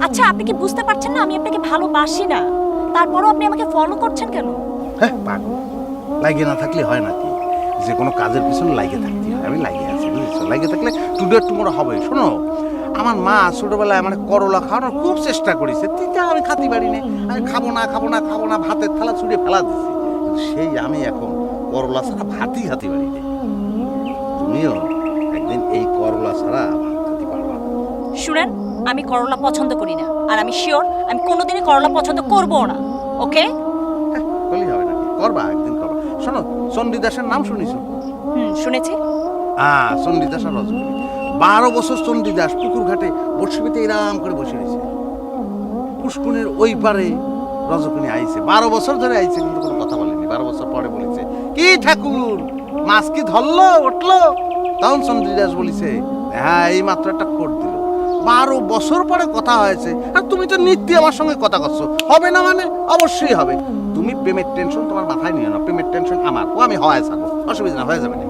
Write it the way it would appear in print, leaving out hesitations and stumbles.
আচ্ছা আপনি কি বুঝতে পারছেন না আমি আপনাকে ভালোবাসি না, তারপরও আপনি আমাকে ফলো করছেন কেন? হ্যাঁ পাগল, লাগিয়ে না থাকলে হয় নাকি? যে কোনো কাজের পিছনে লাগিয়ে থাকতে হয়। আমি লাগিয়ে আছি, বুঝেছো? লাগিয়ে থাকলে টুডে টুমোরো হবে। শোনো, আমার মা ছোটবেলায় মানে করলা খাওয়ানোর খুব চেষ্টা করেছে, তিতা আমি খাতে পারি না। আমি খাবো না খাবো না খাবো না, ভাতের থালা ছুঁড়ে ফেলা দিচ্ছি। কিন্তু সেই আমি এখন করলা ছাড়া ভাতই খাতে পারি না। তুমিও একদিন এই করলা ছাড়া ভাত খাতে পারবা না। শুনেন, আমি করলা পছন্দ করি না, আর আমি শিওর আমি কোনোদিনই করলা পছন্দ করবো না। ওকে? বললেই হবে নাকি? করবা, একদিন করবা। শোনো, চণ্ডীদাসের নাম শুনিছো? শুনেছি। হ্যাঁ, চণ্ডীদাস আর রজনী 12 বছর চণ্ডীদাস পুকুর ঘাটে বর্ষিতে এরাম করে বসে রয়েছে। পুষ্কুনের ওই পারে রজকিনী আইছে, 12 বছর ধরে আইছে, কিন্তু কোনো কথা বলেনি। 12 বছর পরে বলেছে, কি ঠাকুর, মাছ কি ধরলো উঠলো? তখন চণ্ডীদাস বলিছে, হ্যাঁ এই মাত্র একটা কোট দিল। 12 বছর পরে কথা হয়েছে, আর তুমি তো নিত্যি আমার সঙ্গে কথা করছো। হবে না মানে? অবশ্যই হবে। তুমি প্রেমের টেনশন তোমার মাথায় নিও না, প্রেমের টেনশন আমার। ও আমি হওয়ায় থাকবো, অসুবিধা না, হয়ে যাবে না।